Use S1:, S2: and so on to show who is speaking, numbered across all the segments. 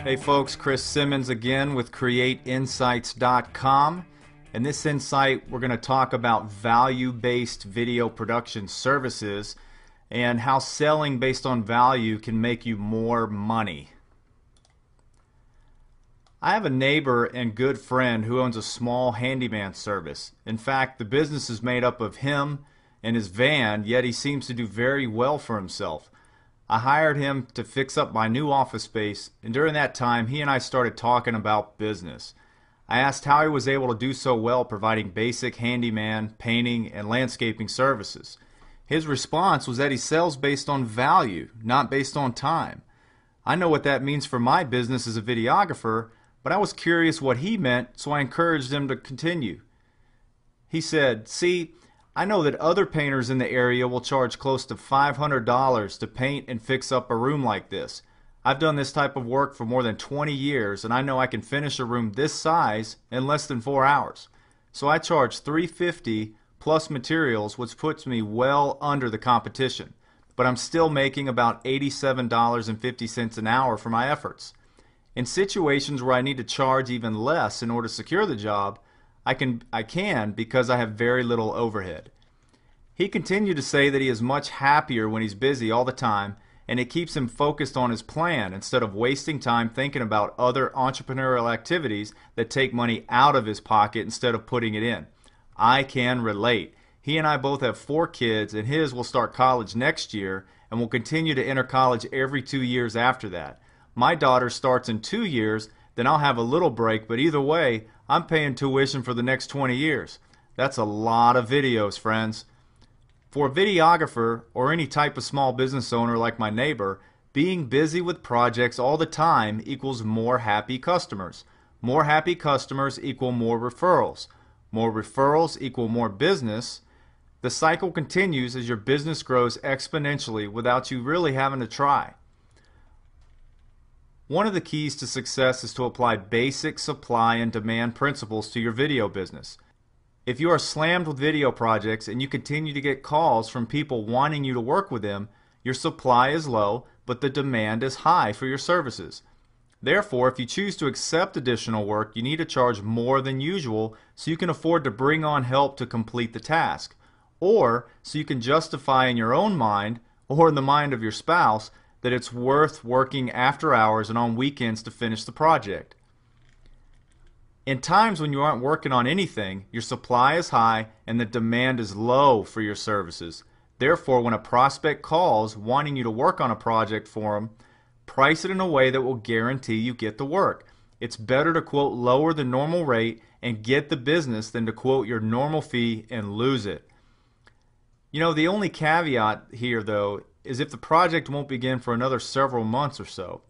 S1: Hey folks, Chris Simmons again with CreateInsights.com. In this insight, we're going to talk about value-based video production services and how selling based on value can make you more money. I have a neighbor and good friend who owns a small handyman service. In fact, the business is made up of him and his van, yet he seems to do very well for himself. I hired him to fix up my new office space, and during that time he and I started talking about business. I asked how he was able to do so well providing basic handyman, painting, and landscaping services. His response was that he sells based on value, not based on time. I know what that means for my business as a videographer, but I was curious what he meant, so I encouraged him to continue. He said, "See, I know that other painters in the area will charge close to $500 to paint and fix up a room like this. I've done this type of work for more than 20 years, and I know I can finish a room this size in less than 4 hours. So I charge $350 plus materials, which puts me well under the competition. But I'm still making about $87.50 an hour for my efforts. In situations where I need to charge even less in order to secure the job, I can because I have very little overhead." He continued to say that he is much happier when he's busy all the time, and it keeps him focused on his plan instead of wasting time thinking about other entrepreneurial activities that take money out of his pocket instead of putting it in. I can relate. He and I both have 4 kids, and his will start college next year and will continue to enter college every 2 years after that. My daughter starts in 2 years, then I'll have a little break, but either way, I'm paying tuition for the next 20 years. That's a lot of videos, friends. For a videographer or any type of small business owner like my neighbor, being busy with projects all the time equals more happy customers. More happy customers equal more referrals. More referrals equal more business. The cycle continues as your business grows exponentially without you really having to try. One of the keys to success is to apply basic supply and demand principles to your video business. If you are slammed with video projects and you continue to get calls from people wanting you to work with them, your supply is low, but the demand is high for your services. Therefore, if you choose to accept additional work, you need to charge more than usual so you can afford to bring on help to complete the task, or so you can justify in your own mind, or in the mind of your spouse, that it's worth working after hours and on weekends to finish the project. In times when you aren't working on anything, your supply is high and the demand is low for your services. Therefore, when a prospect calls wanting you to work on a project for them, price it in a way that will guarantee you get the work. It's better to quote lower than normal rate and get the business than to quote your normal fee and lose it. You know, the only caveat here, though, is if the project won't begin for another several months or so.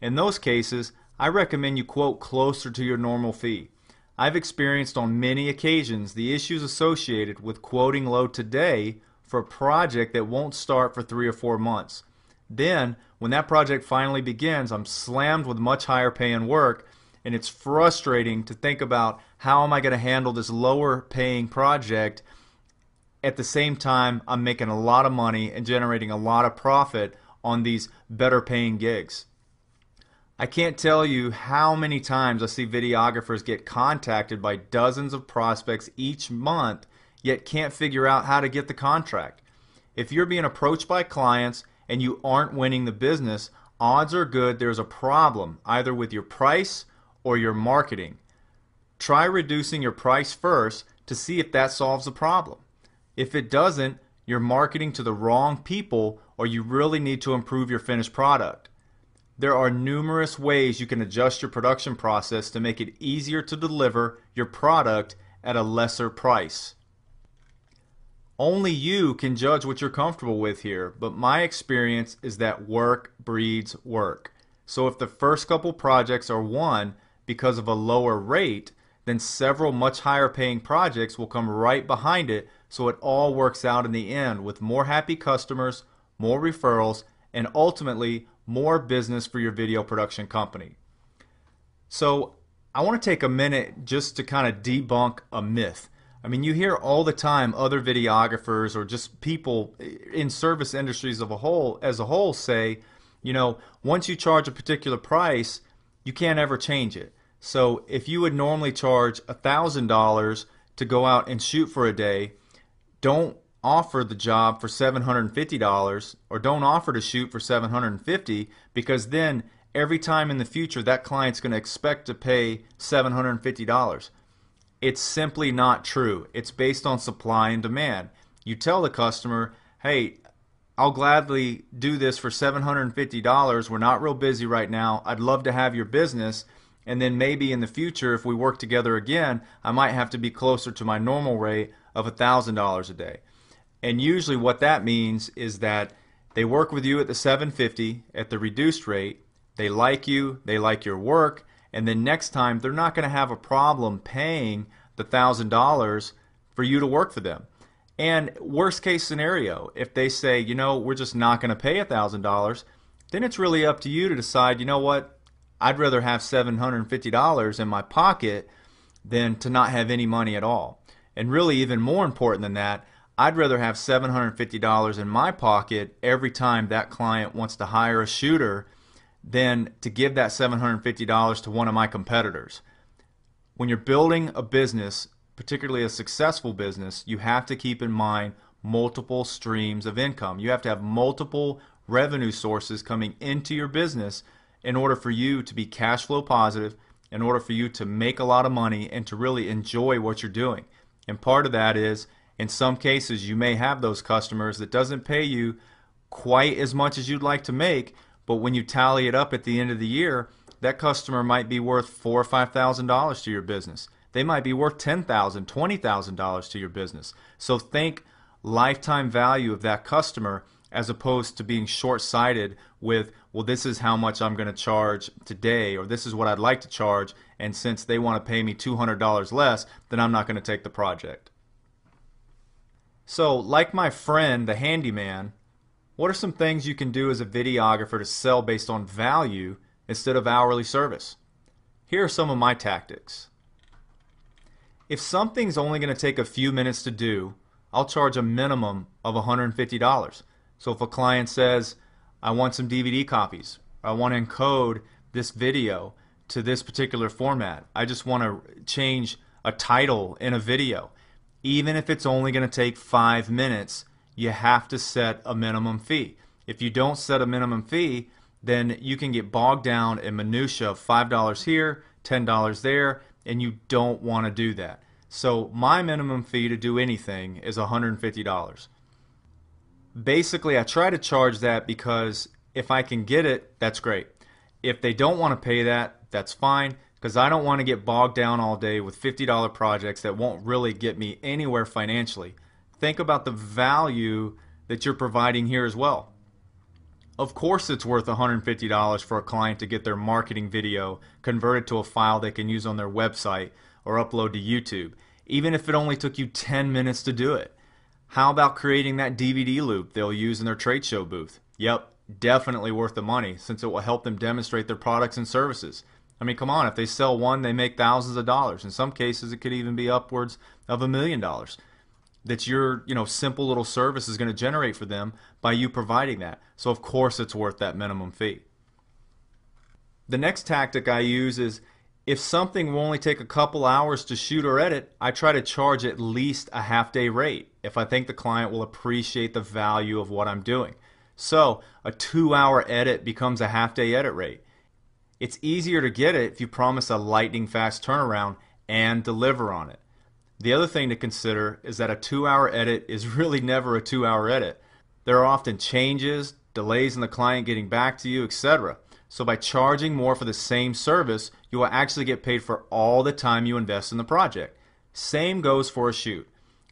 S1: In those cases, I recommend you quote closer to your normal fee. I've experienced on many occasions the issues associated with quoting low today for a project that won't start for 3 or 4 months. Then, when that project finally begins, I'm slammed with much higher paying work, and it's frustrating to think about how am I going to handle this lower paying project. At the same time, I'm making a lot of money and generating a lot of profit on these better paying gigs. I can't tell you how many times I see videographers get contacted by dozens of prospects each month, yet can't figure out how to get the contract. If you're being approached by clients and you aren't winning the business, odds are good there's a problem either with your price or your marketing. Try reducing your price first to see if that solves the problem. If it doesn't, you're marketing to the wrong people, or you really need to improve your finished product. There are numerous ways you can adjust your production process to make it easier to deliver your product at a lesser price. Only you can judge what you're comfortable with here, but my experience is that work breeds work. So if the first couple projects are won because of a lower rate, then several much higher paying projects will come right behind it, so it all works out in the end with more happy customers, more referrals, and ultimately more business for your video production company. So I want to take a minute just to kind of debunk a myth. I mean, you hear all the time other videographers or just people in service industries as a whole say, you know, once you charge a particular price, you can't ever change it. So if you would normally charge $1,000 to go out and shoot for a day, don't offer the job for $750 or don't offer to shoot for $750, because then every time in the future that client's going to expect to pay $750. It's simply not true. It's based on supply and demand. You tell the customer, hey, I'll gladly do this for $750. We're not real busy right now. I'd love to have your business. And then maybe in the future, if we work together again, I might have to be closer to my normal rate of $1,000 a day. And usually what that means is that they work with you at the $750 at the reduced rate. They like you, they like your work, and then next time they're not going to have a problem paying the $1,000 for you to work for them. And worst case scenario, if they say, you know, we're just not going to pay $1,000, then it's really up to you to decide, you know what, I'd rather have $750 in my pocket than to not have any money at all. And really even more important than that, I'd rather have $750 in my pocket every time that client wants to hire a shooter than to give that $750 to one of my competitors. When you're building a business, particularly a successful business, you have to keep in mind multiple streams of income. You have to have multiple revenue sources coming into your business in order for you to be cash flow positive, in order for you to make a lot of money and to really enjoy what you're doing. And part of that is, in some cases, you may have those customers that doesn't pay you quite as much as you'd like to make, but when you tally it up at the end of the year, that customer might be worth $4,000 or $5,000 to your business. They might be worth $10,000, $20,000 to your business. So think lifetime value of that customer as opposed to being short-sighted with, well, this is how much I'm going to charge today, or this is what I'd like to charge, and since they want to pay me $200 less, then I'm not going to take the project. So, like my friend, the handyman, what are some things you can do as a videographer to sell based on value instead of hourly service? Here are some of my tactics. If something's only going to take a few minutes to do, I'll charge a minimum of $150. So if a client says, I want some DVD copies, I want to encode this video to this particular format, I just want to change a title in a video, even if it's only going to take 5 minutes, you have to set a minimum fee. If you don't set a minimum fee, then you can get bogged down in minutia of $5 here, $10 there, and you don't want to do that. So my minimum fee to do anything is $150. Basically, I try to charge that because if I can get it, that's great. If they don't want to pay that, that's fine, because I don't want to get bogged down all day with $50 projects that won't really get me anywhere financially. Think about the value that you're providing here as well. Of course it's worth $150 for a client to get their marketing video converted to a file they can use on their website or upload to YouTube, even if it only took you 10 minutes to do it. How about creating that DVD loop they'll use in their trade show booth? Yep, definitely worth the money, since it will help them demonstrate their products and services. I mean, come on, if they sell one, they make thousands of dollars. In some cases, it could even be upwards of $1 million that your simple little service is going to generate for them by you providing that. So of course it's worth that minimum fee. The next tactic I use is, if something will only take a couple hours to shoot or edit, I try to charge at least a half-day rate if I think the client will appreciate the value of what I'm doing. So a 2-hour edit becomes a half-day edit rate. It's easier to get it if you promise a lightning-fast turnaround and deliver on it. The other thing to consider is that a 2-hour edit is really never a 2-hour edit. There are often changes, delays in the client getting back to you, etc. So by charging more for the same service, you will actually get paid for all the time you invest in the project. Same goes for a shoot.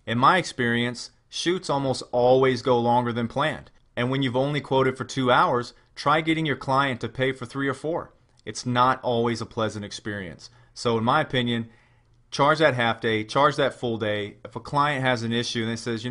S1: In my experience, shoots almost always go longer than planned. And when you've only quoted for 2 hours, try getting your client to pay for 3 or 4. It's not always a pleasant experience. So in my opinion, charge that half day, charge that full day. If a client has an issue and they says,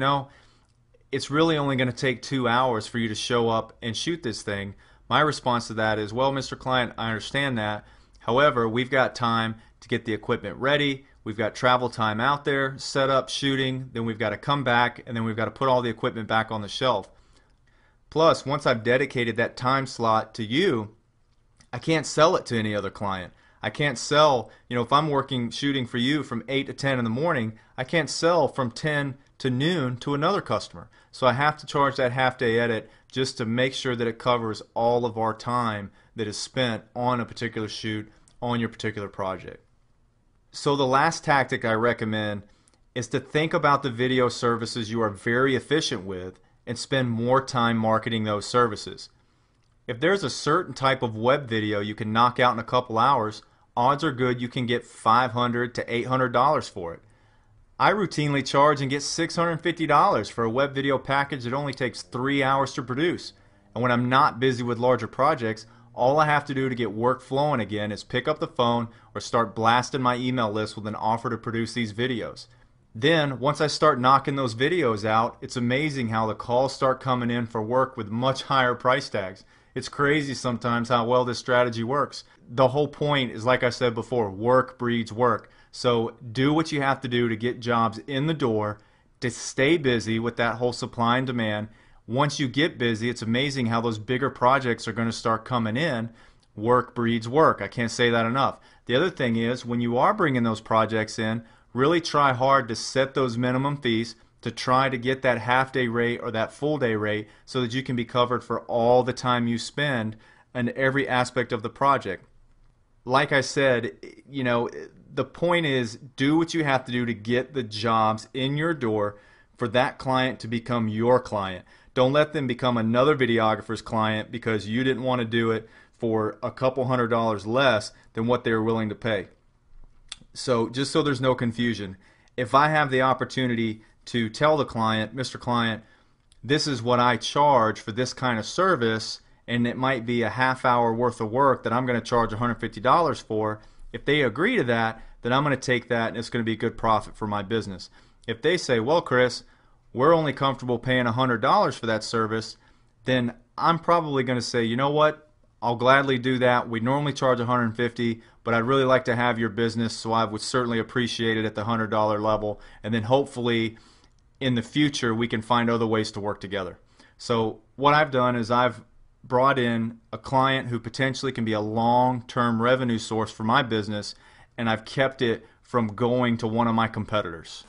S1: it's really only going to take 2 hours for you to show up and shoot this thing, my response to that is, well, Mr. Client, I understand that. However, we've got time to get the equipment ready. We've got travel time out there, set up, shooting. Then we've got to come back, and then we've got to put all the equipment back on the shelf. Plus, once I've dedicated that time slot to you, I can't sell it to any other client. I can't sell, if I'm working shooting for you from 8 to 10 in the morning, I can't sell from 10 to noon to another customer. So I have to charge that half day edit just to make sure that it covers all of our time that is spent on a particular shoot on your particular project. So the last tactic I recommend is to think about the video services you are very efficient with and spend more time marketing those services. If there's a certain type of web video you can knock out in a couple hours, odds are good you can get $500 to $800 for it. I routinely charge and get $650 for a web video package that only takes 3 hours to produce. And when I'm not busy with larger projects, all I have to do to get work flowing again is pick up the phone or start blasting my email list with an offer to produce these videos. Then, once I start knocking those videos out, it's amazing how the calls start coming in for work with much higher price tags. It's crazy sometimes how well this strategy works. The whole point is, like I said before, work breeds work. So do what you have to do to get jobs in the door, to stay busy with that whole supply and demand. Once you get busy, it's amazing how those bigger projects are going to start coming in. Work breeds work. I can't say that enough. The other thing is, when you are bringing those projects in, really try hard to set those minimum fees to try to get that half-day rate or that full-day rate so that you can be covered for all the time you spend in every aspect of the project. Like I said, the point is, do what you have to do to get the jobs in your door for that client to become your client. Don't let them become another videographer's client because you didn't want to do it for a couple $100 less than what they were willing to pay. So just so there's no confusion, if I have the opportunity to tell the client, Mr. Client, this is what I charge for this kind of service, and it might be a half hour worth of work that I'm going to charge $150 for, if they agree to that, then I'm going to take that and it's going to be a good profit for my business. If they say, well, Chris, we're only comfortable paying $100 for that service, then I'm probably going to say, you know what? I'll gladly do that. We normally charge $150, but I'd really like to have your business, so I would certainly appreciate it at the $100 level. And then hopefully in the future we can find other ways to work together. So what I've done is I've brought in a client who potentially can be a long-term revenue source for my business, and I've kept it from going to one of my competitors.